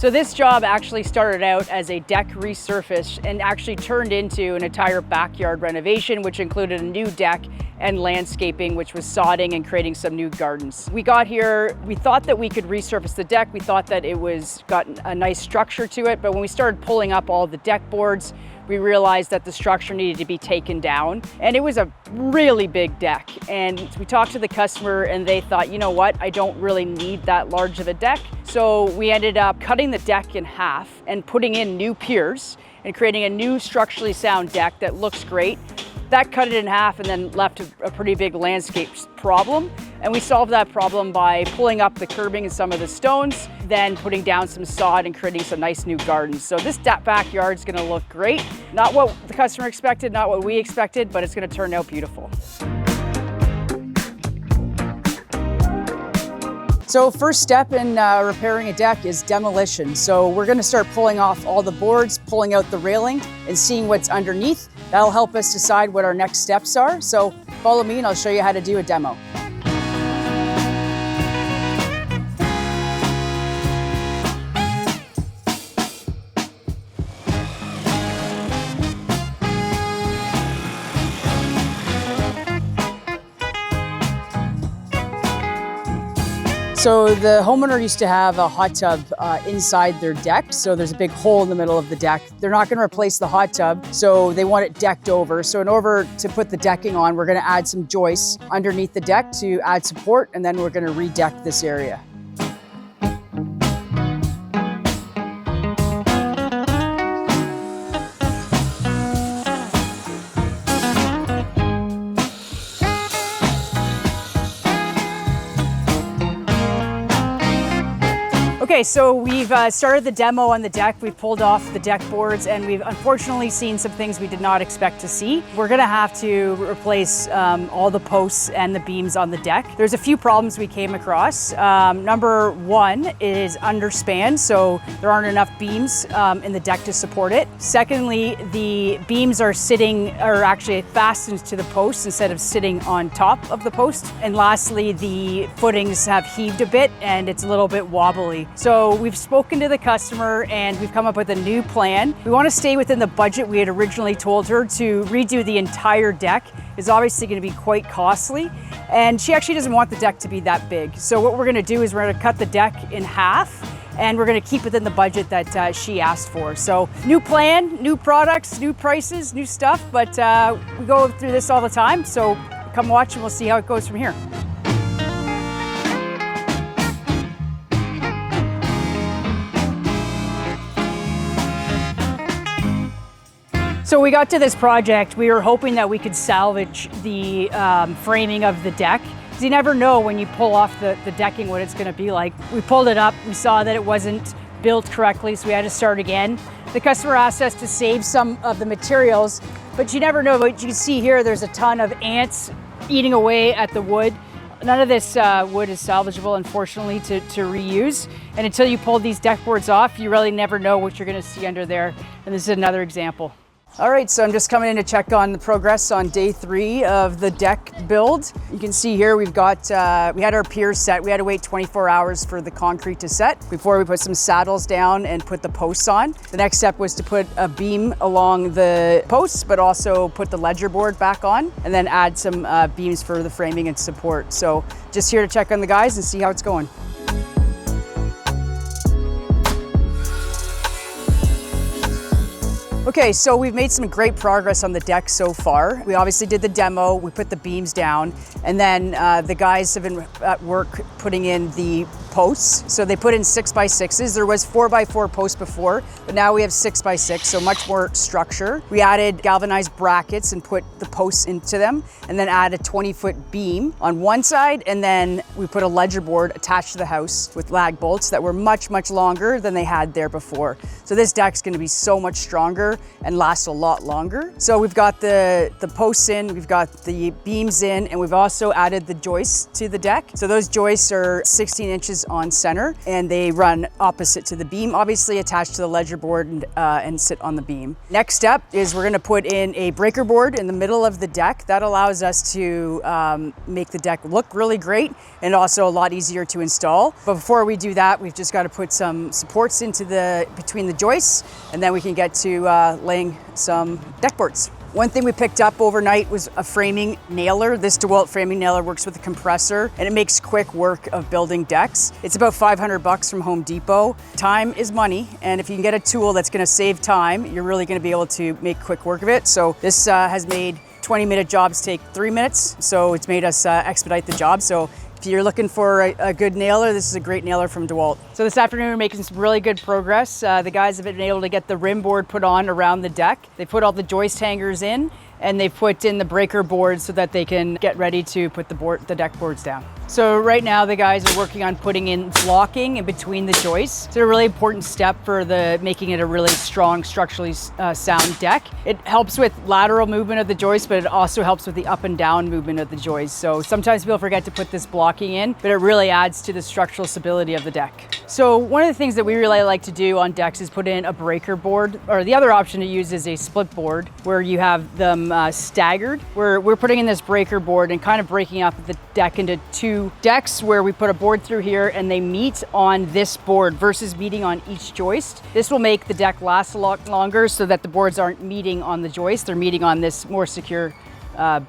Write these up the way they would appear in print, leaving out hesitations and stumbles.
So this job actually started out as a deck resurface and actually turned into an entire backyard renovation, which included a new deck and landscaping, which was sodding and creating some new gardens. We got here, we thought that we could resurface the deck. We thought that it was got a nice structure to it, but when we started pulling up all the deck boards, we realized that the structure needed to be taken down, and it was a really big deck. And we talked to the customer and they thought, you know what, I don't really need that large of a deck. So we ended up cutting the deck in half and putting in new piers and creating a new structurally sound deck that looks great. That cut it in half and then left a pretty big landscape problem. And we solved that problem by pulling up the curbing and some of the stones, then putting down some sod and creating some nice new gardens. So this backyard is gonna look great. Not what the customer expected, not what we expected, but it's gonna turn out beautiful. So first step in repairing a deck is demolition. So we're gonna start pulling off all the boards, pulling out the railing and seeing what's underneath. That'll help us decide what our next steps are. So follow me and I'll show you how to do a demo. So the homeowner used to have a hot tub inside their deck. So there's a big hole in the middle of the deck. They're not gonna replace the hot tub, so they want it decked over. So in order to put the decking on, we're gonna add some joists underneath the deck to add support, and then we're gonna redeck this area. Okay, so we've started the demo on the deck. We've pulled off the deck boards and we've unfortunately seen some things we did not expect to see. We're gonna have to replace all the posts and the beams on the deck. There's a few problems we came across. Number one is underspan, so there aren't enough beams in the deck to support it. Secondly, the beams are actually fastened to the posts instead of sitting on top of the post. And lastly, the footings have heaved a bit and it's a little bit wobbly. So we've spoken to the customer and we've come up with a new plan. We want to stay within the budget we had originally told her. To redo the entire deck is obviously going to be quite costly, and she actually doesn't want the deck to be that big. So what we're going to do is we're going to cut the deck in half and we're going to keep within the budget that she asked for. So new plan, new products, new prices, new stuff, but we go through this all the time. So come watch and we'll see how it goes from here. So we got to this project, we were hoping that we could salvage the framing of the deck. Because you never know when you pull off the decking what it's gonna be like. We pulled it up, we saw that it wasn't built correctly, so we had to start again. The customer asked us to save some of the materials, but you never know. What you can see here, there's a ton of ants eating away at the wood. None of this wood is salvageable, unfortunately, to reuse. And until you pull these deck boards off, you really never know what you're gonna see under there. And this is another example. All right, so I'm just coming in to check on the progress on day 3 of the deck build. You can see here we've got, we had our piers set. We had to wait 24 hours for the concrete to set before we put some saddles down and put the posts on. The next step was to put a beam along the posts, but also put the ledger board back on and then add some beams for the framing and support. So just here to check on the guys and see how it's going. Okay, so we've made some great progress on the deck so far. We obviously did the demo, we put the beams down, and then the guys have been at work putting in the posts. So they put in 6x6s. There was 4x4 posts before, but now we have 6x6, so much more structure. We added galvanized brackets and put the posts into them, and then add a 20-foot beam on one side, and then we put a ledger board attached to the house with lag bolts that were much, much longer than they had there before. So this deck's gonna be so much stronger and last a lot longer. So we've got the posts in, we've got the beams in, and we've also added the joists to the deck. So those joists are 16 inches rails on center, and they run opposite to the beam, obviously attached to the ledger board and sit on the beam. Next step is we're going to put in a breaker board in the middle of the deck. That allows us to make the deck look really great and also a lot easier to install. But before we do that, we've just got to put some supports into between the joists, and then we can get to laying some deck boards. One thing we picked up overnight was a framing nailer. This DeWalt framing nailer works with a compressor, and it makes quick work of building decks. It's about $500 from Home Depot. Time is money, and if you can get a tool that's going to save time, you're really going to be able to make quick work of it. So this has made 20-minute jobs take 3 minutes, so it's made us expedite the job. So if you're looking for a good nailer, this is a great nailer from DeWalt. So this afternoon we're making some really good progress. The guys have been able to get the rim board put on around the deck. They put all the joist hangers in, and they've put in the breaker board so that they can get ready to put the deck boards down. So right now the guys are working on putting in blocking in between the joists. It's a really important step for making it a really strong, structurally sound deck. It helps with lateral movement of the joist, but it also helps with the up and down movement of the joist. So sometimes people forget to put this blocking in, but it really adds to the structural stability of the deck. So one of the things that we really like to do on decks is put in a breaker board, or the other option to use is a split board where you have them staggered. We're putting in this breaker board and kind of breaking up the deck into two decks where we put a board through here and they meet on this board versus meeting on each joist. This will make the deck last a lot longer so that the boards aren't meeting on the joist, they're meeting on this more secure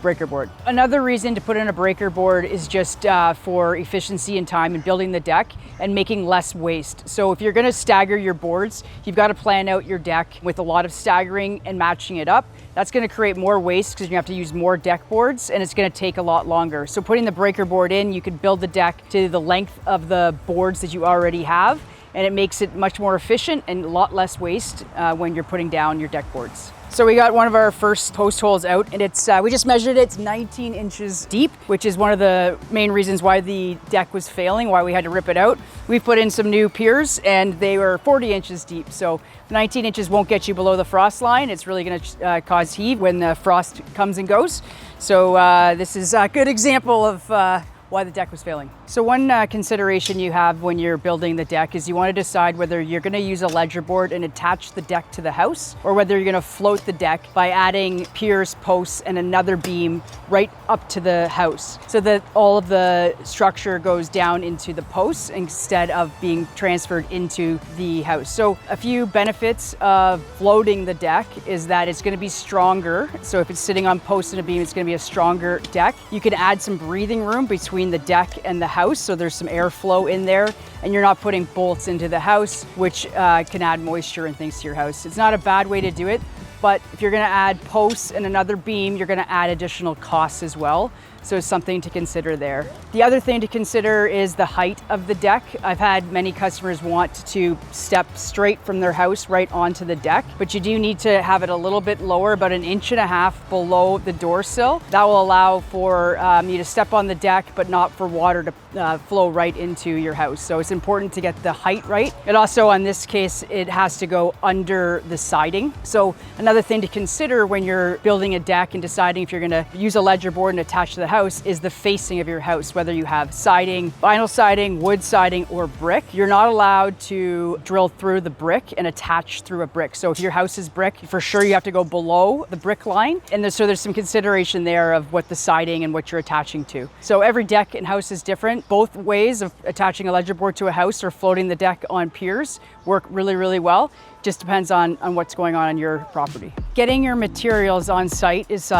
breaker board. Another reason to put in a breaker board is just for efficiency and time in building the deck and making less waste. So if you're going to stagger your boards, you've got to plan out your deck with a lot of staggering and matching it up. That's going to create more waste because you have to use more deck boards, and it's going to take a lot longer. So putting the breaker board in, you can build the deck to the length of the boards that you already have, and it makes it much more efficient and a lot less waste when you're putting down your deck boards. So we got one of our first post holes out, and it's we just measured it. It's 19 inches deep, which is one of the main reasons why the deck was failing, why we had to rip it out. We've put in some new piers, and they were 40 inches deep. So 19 inches won't get you below the frost line. It's really going to cause heave when the frost comes and goes. So this is a good example of why the deck was failing. So one consideration you have when you're building the deck is you want to decide whether you're going to use a ledger board and attach the deck to the house, or whether you're going to float the deck by adding piers, posts, and another beam right up to the house so that all of the structure goes down into the posts instead of being transferred into the house. So a few benefits of floating the deck is that it's going to be stronger. So if it's sitting on posts and a beam, it's going to be a stronger deck. You can add some breathing room between the deck and the house, so there's some airflow in there, and you're not putting bolts into the house, which can add moisture and things to your house. It's not a bad way to do it, but if you're going to add posts and another beam, you're going to add additional costs as well. So it's something to consider there. The other thing to consider is the height of the deck. I've had many customers want to step straight from their house right onto the deck, but you do need to have it a little bit lower, about 1.5 inches below the door sill. That will allow for you to step on the deck, but not for water to flow right into your house. So it's important to get the height right. And also on this case, it has to go under the siding. So another thing to consider when you're building a deck and deciding if you're going to use a ledger board and attach to the house is the facing of your house, whether you have siding, vinyl siding, wood siding, or brick. You're not allowed to drill through the brick and attach through a brick. So if your house is brick, for sure you have to go below the brick line. And so there's some consideration there of what the siding and what you're attaching to. So every deck and house is different. Both ways of attaching a ledger board to a house or floating the deck on piers work really, really well. Just depends on what's going on your property. Getting your materials on site is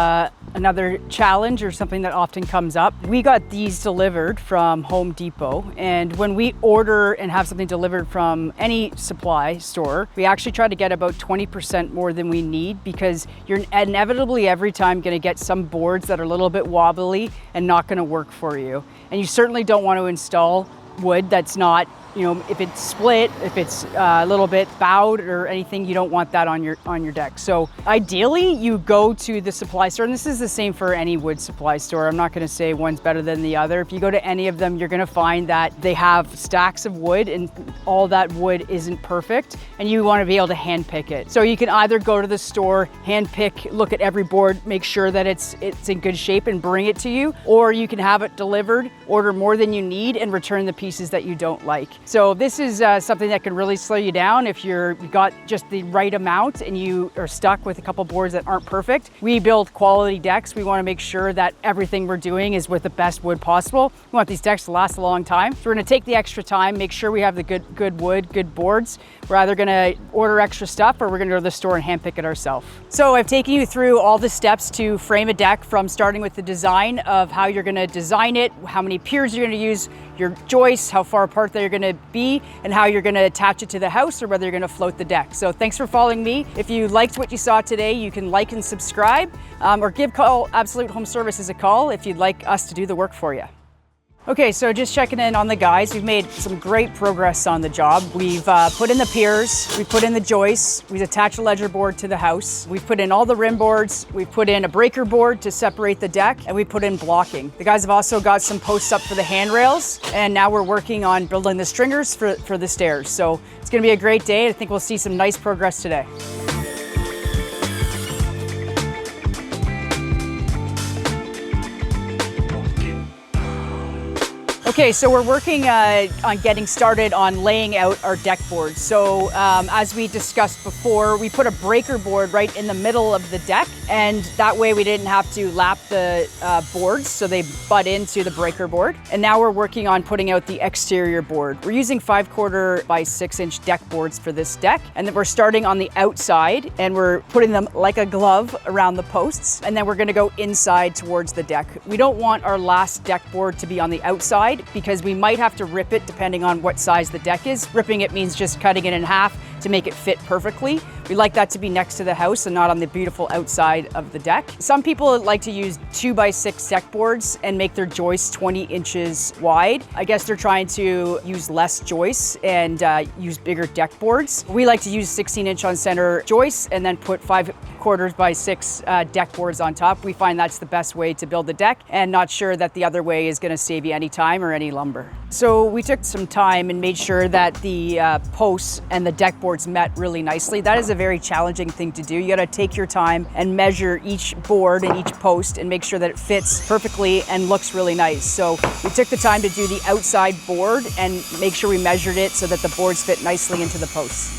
another challenge or something that often comes up. We got these delivered from Home Depot, and when we order and have something delivered from any supply store, we actually try to get about 20% more than we need, because you're inevitably every time going to get some boards that are a little bit wobbly and not going to work for you. And you certainly don't want to install wood that's not if it's split, if it's a little bit bowed or anything, you don't want that on your deck. So ideally you go to the supply store, and this is the same for any wood supply store. I'm not going to say one's better than the other. If you go to any of them, you're going to find that they have stacks of wood and all that wood isn't perfect, and you want to be able to hand pick it. So you can either go to the store, hand pick, look at every board, make sure that it's in good shape and bring it to you, or you can have it delivered, order more than you need, and return the pieces that you don't like. So this is something that can really slow you down if you got just the right amount and you are stuck with a couple boards that aren't perfect. We build quality decks. We want to make sure that everything we're doing is with the best wood possible. We want these decks to last a long time. So we're going to take the extra time, make sure we have the good wood, good boards. We're either going to order extra stuff or we're going to go to the store and hand pick it ourselves. So I've taken you through all the steps to frame a deck, from starting with the design of how you're going to design it, how many piers you're going to use, your joists, how far apart they're going to be, and how you're going to attach it to the house or whether you're going to float the deck. So thanks for following me. If you liked what you saw today, you can like and subscribe, or give Absolute Home Services a call if you'd like us to do the work for you. Okay, so just checking in on the guys. We've made some great progress on the job. We've put in the piers, we put in the joists, we've attached a ledger board to the house, we've put in all the rim boards, we've put in a breaker board to separate the deck, and we put in blocking. The guys have also got some posts up for the handrails, and now we're working on building the stringers for the stairs. So it's gonna be a great day. I think we'll see some nice progress today. Okay, so we're working on getting started on laying out our deck boards. So as we discussed before, we put a breaker board right in the middle of the deck, and that way we didn't have to lap the boards, so they butt into the breaker board. And now we're working on putting out the exterior board. We're using 5/4 by 6-inch deck boards for this deck, and then we're starting on the outside, and we're putting them like a glove around the posts, and then we're gonna go inside towards the deck. We don't want our last deck board to be on the outside, because we might have to rip it depending on what size the deck is. Ripping it means just cutting it in half to make it fit perfectly. We like that to be next to the house and not on the beautiful outside of the deck. Some people like to use 2x6 deck boards and make their joists 20 inches wide. I guess they're trying to use less joists and use bigger deck boards. We like to use 16-inch on center joists and then put 5/4 by 6 deck boards on top. We find that's the best way to build the deck, and not sure that the other way is going to save you any time or any lumber. So we took some time and made sure that the posts and the deck boards met really nicely. That is a very challenging thing to do. You got to take your time and measure each board and each post and make sure that it fits perfectly and looks really nice. So we took the time to do the outside board and make sure we measured it so that the boards fit nicely into the posts.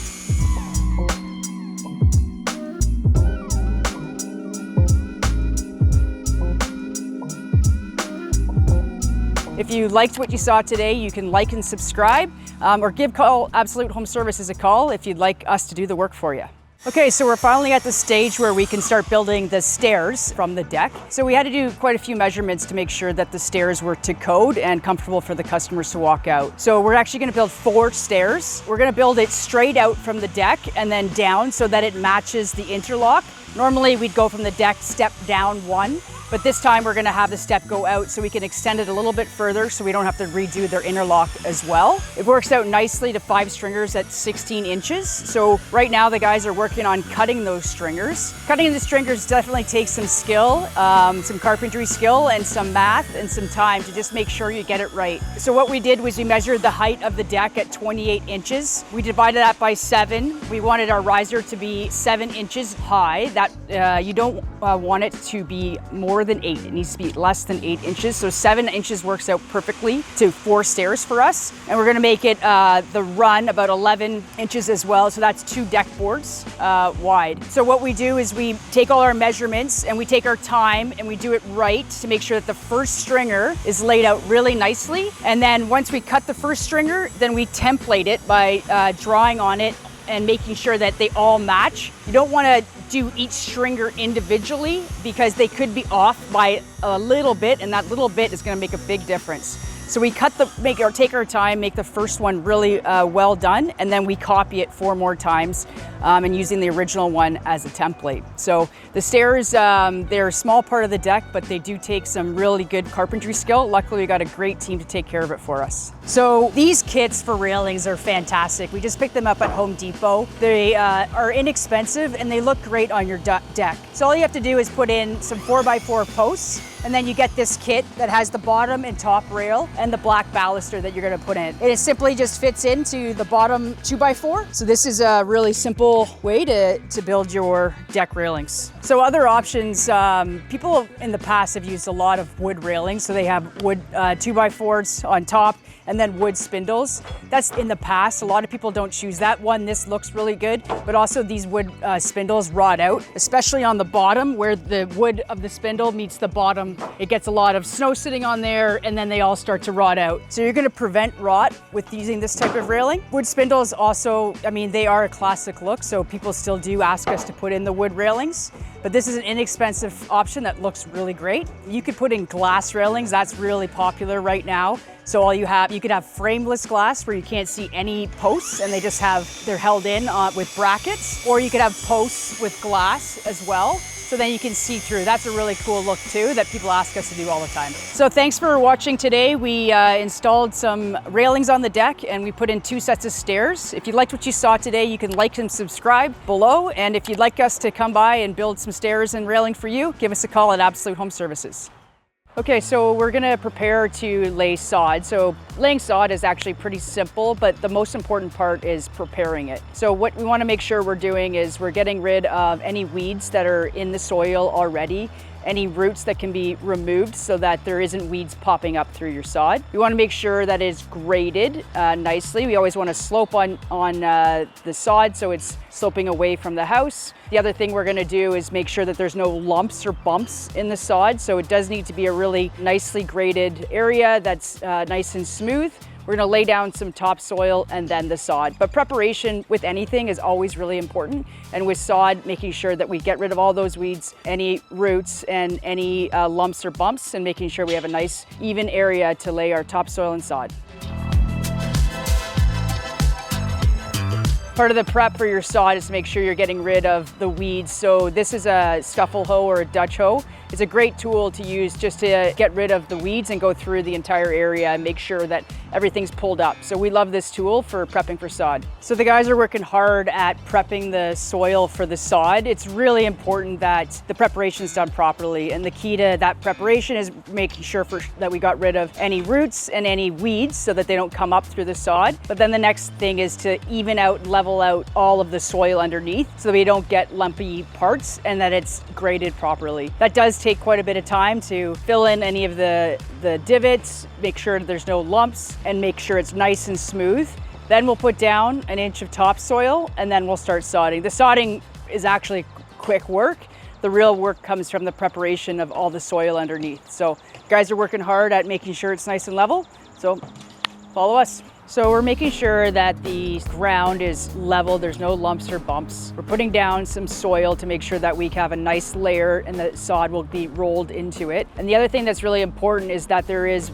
If you liked what you saw today, you can like and subscribe, or give Absolute Home Services a call if you'd like us to do the work for you. Okay, so we're finally at the stage where we can start building the stairs from the deck. So we had to do quite a few measurements to make sure that the stairs were to code and comfortable for the customers to walk out. So we're actually gonna build 4 stairs. We're gonna build it straight out from the deck and then down so that it matches the interlock. Normally we'd go from the deck, step down 1, but this time we're gonna have the step go out so we can extend it a little bit further so we don't have to redo their interlock as well. It works out nicely to 5 stringers at 16 inches. So right now the guys are working on cutting those stringers. Cutting the stringers definitely takes some skill, some carpentry skill and some math and some time to just make sure you get it right. So what we did was we measured the height of the deck at 28 inches. We divided that by 7. We wanted our riser to be 7 inches high. That you don't want it to be more than 8. It needs to be less than 8 inches. So 7 inches works out perfectly to 4 stairs for us. And we're gonna make it the run about 11 inches as well. So that's 2 deck boards wide. So what we do is we take all our measurements and we take our time and we do it right to make sure that the first stringer is laid out really nicely. And then once we cut the first stringer, then we template it by drawing on it and making sure that they all match. You don't want to do each stringer individually because they could be off by a little bit, and that little bit is going to make a big difference. So we take our time, make the first one really well done, and then we copy it 4 more times and using the original one as a template. So the stairs, they're a small part of the deck, but they do take some really good carpentry skill. Luckily, we got a great team to take care of it for us. So these kits for railings are fantastic. We just picked them up at Home Depot. They are inexpensive and they look great on your deck. So all you have to do is put in some 4x4 posts, and then you get this kit that has the bottom and top rail and the black baluster that you're gonna put in. It simply just fits into the bottom 2x4. So this is a really simple way to build your deck railings. So other options, people in the past have used a lot of wood railings. So they have wood 2x4s on top and then wood spindles. That's in the past. A lot of people don't choose that one. This looks really good, but also these wood spindles rot out, especially on the bottom where the wood of the spindle meets the bottom. It gets a lot of snow sitting on there and then they all start to rot out. So you're gonna prevent rot with using this type of railing. Wood spindles also, I mean, they are a classic look, so people still do ask us to put in the wood railings, but this is an inexpensive option that looks really great. You could put in glass railings. That's really popular right now. So you could have frameless glass where you can't see any posts and they're held in with brackets, or you could have posts with glass as well. So then you can see through. That's a really cool look too that people ask us to do all the time. So thanks for watching today. We installed some railings on the deck and we put in 2 sets of stairs. If you liked what you saw today, you can like and subscribe below. And if you'd like us to come by and build some stairs and railing for you, give us a call at Absolute Home Services. Okay, so we're gonna prepare to lay sod. So laying sod is actually pretty simple, but the most important part is preparing it. So what we wanna make sure we're doing is we're getting rid of any weeds that are in the soil already, any roots that can be removed so that there isn't weeds popping up through your sod. We wanna make sure that it's graded nicely. We always wanna slope on the sod so it's sloping away from the house. The other thing we're gonna do is make sure that there's no lumps or bumps in the sod. So it does need to be a really nicely graded area that's nice and smooth. We're gonna lay down some topsoil and then the sod. But preparation with anything is always really important. And with sod, making sure that we get rid of all those weeds, any roots and any lumps or bumps, and making sure we have a nice even area to lay our topsoil and sod. Part of the prep for your sod is to make sure you're getting rid of the weeds. So this is a scuffle hoe or a Dutch hoe. It's a great tool to use just to get rid of the weeds and go through the entire area and make sure that everything's pulled up. So we love this tool for prepping for sod. So the guys are working hard at prepping the soil for the sod. It's really important that the preparation is done properly. And the key to that preparation is making sure that we got rid of any roots and any weeds so that they don't come up through the sod. But then the next thing is to even out, level out all of the soil underneath so that we don't get lumpy parts and that it's graded properly. That does take quite a bit of time to fill in any of the divots, make sure there's no lumps, and make sure it's nice and smooth. Then we'll put down 1 inch of topsoil and then we'll start sodding. The sodding is actually quick work. The real work comes from the preparation of all the soil underneath. So guys are working hard at making sure it's nice and level. So follow us. So we're making sure that the ground is level, there's no lumps or bumps. We're putting down some soil to make sure that we have a nice layer and the sod will be rolled into it. And the other thing that's really important is that there is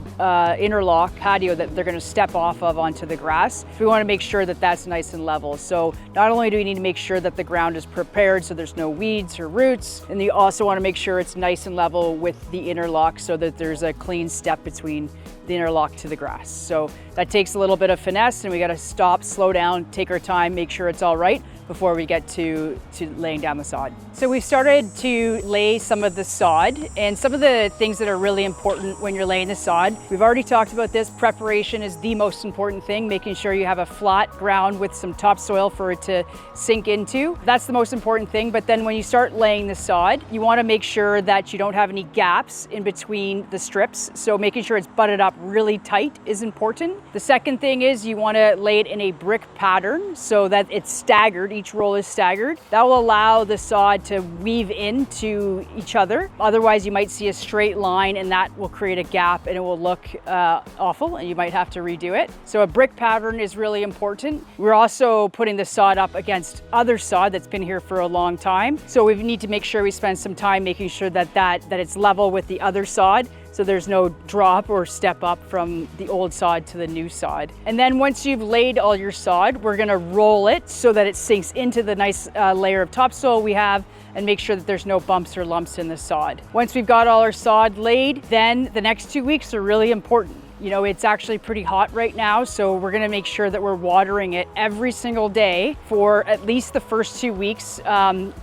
interlock patio that they're gonna step off of onto the grass. So we wanna make sure that that's nice and level. So not only do we need to make sure that the ground is prepared so there's no weeds or roots, and you also wanna make sure it's nice and level with the interlock so that there's a clean step between the interlock to the grass. So that takes a little bit of finesse and we gotta stop, slow down, take our time, make sure it's all right before we get to laying down the sod. So we started to lay some of the sod, and some of the things that are really important when you're laying the sod, we've already talked about this. Preparation is the most important thing, making sure you have a flat ground with some topsoil for it to sink into. That's the most important thing. But then when you start laying the sod, you wanna make sure that you don't have any gaps in between the strips. So making sure it's butted up really tight is important. The second thing is you wanna lay it in a brick pattern so that it's staggered. Each roll is staggered. That will allow the sod to weave into each other. Otherwise, you might see a straight line and that will create a gap and it will look awful and you might have to redo it. So a brick pattern is really important. We're also putting the sod up against other sod that's been here for a long time. So we need to make sure we spend some time making sure that it's level with the other sod so there's no drop or step up from the old sod to the new sod. And then once you've laid all your sod, we're gonna roll it so that it sinks into the nice layer of topsoil we have, and make sure that there's no bumps or lumps in the sod. Once we've got all our sod laid, then the next 2 weeks are really important. You know, it's actually pretty hot right now, so we're gonna make sure that we're watering it every single day for at least the first 2 weeks.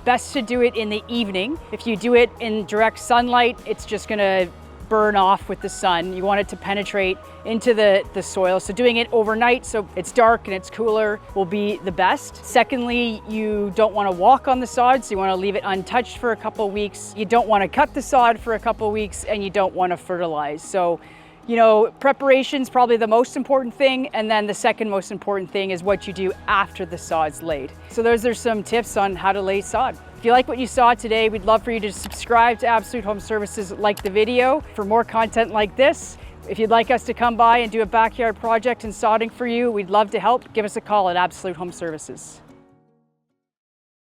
Best to do it in the evening. If you do it in direct sunlight, it's just gonna burn off with the sun. You want it to penetrate into the soil. So doing it overnight so it's dark and it's cooler will be the best. Secondly, you don't want to walk on the sod, so you want to leave it untouched for a couple weeks. You don't want to cut the sod for a couple weeks, and you don't want to fertilize. So, you know, preparation is probably the most important thing, and then the second most important thing is what you do after the sod's laid. So those are some tips on how to lay sod. If you like what you saw today, we'd love for you to subscribe to Absolute Home Services, like the video for more content like this. If you'd like us to come by and do a backyard project and sodding for you, we'd love to help. Give us a call at Absolute Home Services.